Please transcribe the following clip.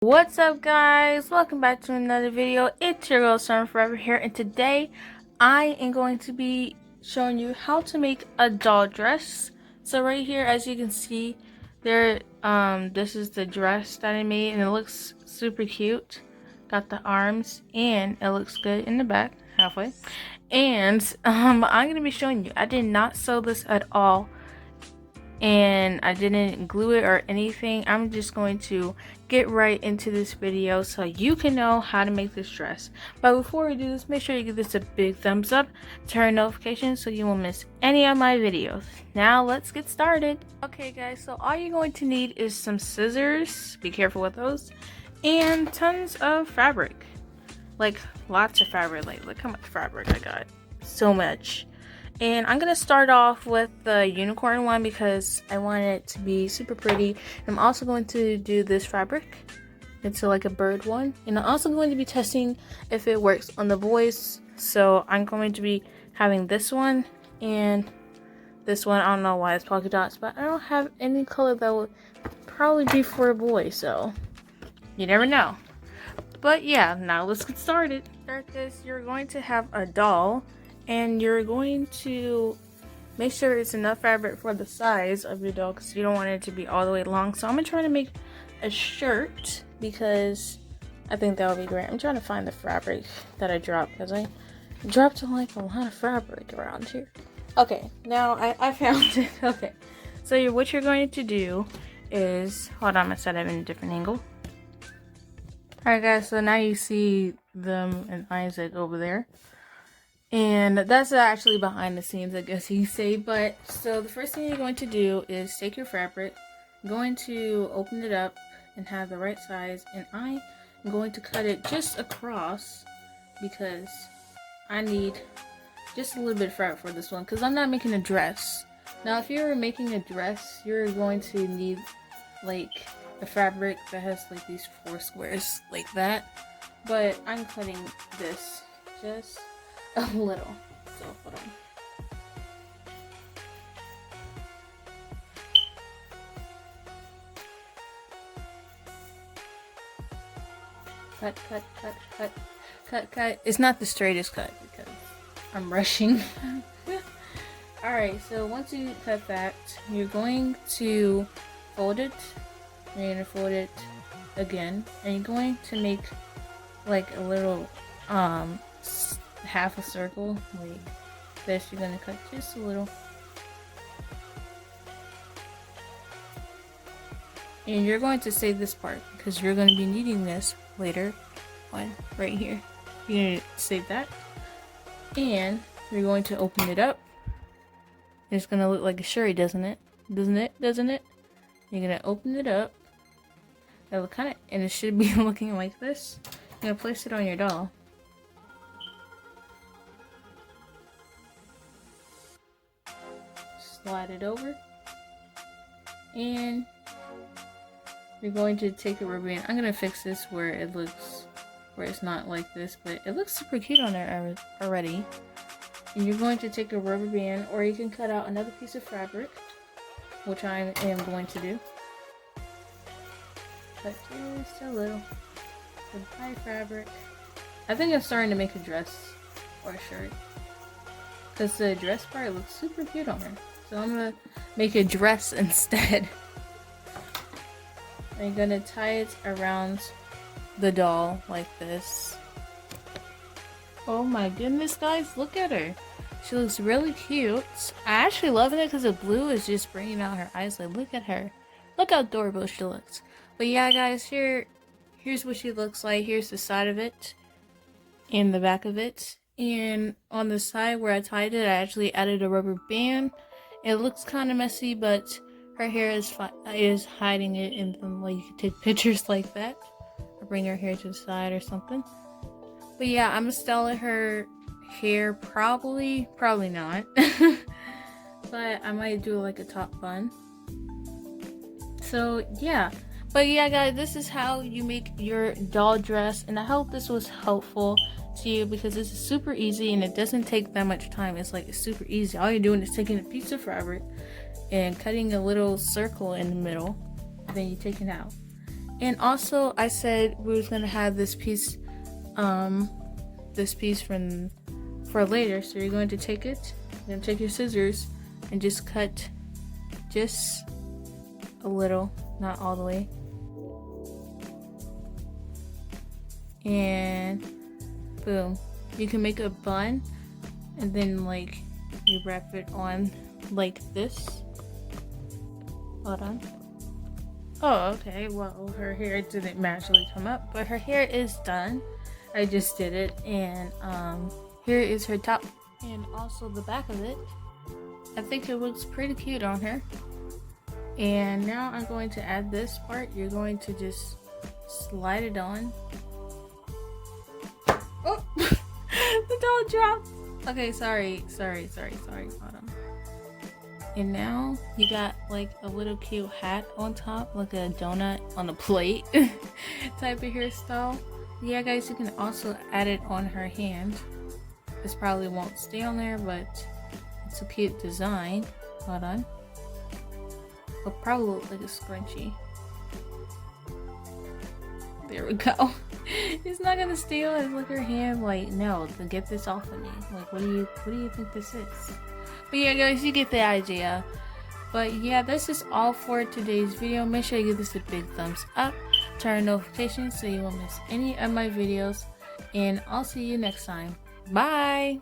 What's up, guys? Welcome back to another video. It's your girl Storm Forever here, and today I am going to be showing you how to make a doll dress. So right here, as you can see there, this is the dress that I made, and it looks super cute. Got the arms, and it looks good in the back halfway. And I'm gonna be showing you. I did not sew this at all, and I didn't glue it or anything. I'm just going to get right into this video so you can know how to make this dress. But before we do this, make sure you give this a big thumbs up, turn notifications so you won't miss any of my videos. Now let's get started. Okay guys, so all you're going to need is some scissors, be careful with those, and tons of fabric. Like lots of fabric. Like look how much fabric I got. So much. And I'm going to start off with the unicorn one because I want it to be super pretty. I'm also going to do this fabric. It's like a bird one. And I'm also going to be testing if it works on the boys. So I'm going to be having this one and this one. I don't know why it's polka dots, but I don't have any color that would probably be for a boy. So you never know. But yeah, now let's get started. To start this, you're going to have a doll. And you're going to make sure it's enough fabric for the size of your doll because you don't want it to be all the way long. So I'm going to try to make a shirt because I think that would be great. I'm trying to find the fabric that I dropped because I dropped like a lot of fabric around here. Okay, now I found it. Okay, so what you're going to do is, hold on, I'm going to set it in a different angle. Alright guys, so now you see them and Isaac over there. And that's actually behind the scenes, I guess you say. But so the first thing you're going to do is take your fabric, going to open it up and have the right size, and I am going to cut it just across because I need just a little bit of fabric for this one because I'm not making a dress. Now if you're making a dress, you're going to need like a fabric that has like these 4 squares like that, but I'm cutting this just a little. So hold on. Cut. It's not the straightest cut because I'm rushing. Alright, so once you cut that, you're going to fold it. You're going to fold it again. And you're going to make like a little half a circle like this. You're gonna cut just a little, and you're going to save this part because you're going to be needing this later on. Right here, you're gonna save that, and you're going to open it up. It's gonna look like a shirt, doesn't it? Doesn't it? You're gonna open it up. It'll kind of, and it should be looking like this. You're gonna place it on your doll. Slide it over, and you're going to take a rubber band. I'm gonna fix this where it looks, where it's not like this, but it looks super cute on there already. And you're going to take a rubber band, or you can cut out another piece of fabric, which I am going to do. Cut just a little, some high fabric. I think I'm starting to make a dress or a shirt because the dress part looks super cute on her. So I'm gonna make a dress instead. I'm gonna tie it around the doll like this. Oh my goodness, guys, look at her. She looks really cute. I actually love it because the blue is just bringing out her eyes. Like, look at her. Look how adorable she looks. But yeah, guys, here's what she looks like. Here's the side of it and the back of it. And on the side where I tied it, I actually added a rubber band. It looks kind of messy, but her hair is hiding it, and then like you can take pictures like that, or bring her hair to the side or something. But yeah, I'm gonna style her hair probably not, but I might do like a top bun. So yeah, but yeah, guys, this is how you make your doll dress, and I hope this was helpful to you because this is super easy and it doesn't take that much time. It's super easy. All you're doing is taking a piece of fabric and cutting a little circle in the middle, and then you take it out. And also I said we was gonna have this piece for later. So you're going to take it, you're gonna take your scissors and just cut just a little, not all the way. And boom. You can make a bun and then like you wrap it on like this. Hold on. Oh, okay. Well, her hair didn't magically come up, but her hair is done. I just did it, and here is her top and also the back of it. I think it looks pretty cute on her. And now I'm going to add this part. You're going to just slide it on. Oh, the doll dropped. Okay, sorry. Hold on. And now you got like a little cute hat on top, like a donut on a plate type of hairstyle. Yeah, guys, you can also add it on her hand. This probably won't stay on there, but it's a cute design. Hold on. It'll probably look like a scrunchie. There we go. It's not gonna stay on. Look, her hand. Like, no, get this off of me. Like, what do you think this is? But yeah, guys, you get the idea. But yeah, this is all for today's video. Make sure you give this a big thumbs up, turn notifications so you won't miss any of my videos, and I'll see you next time. Bye.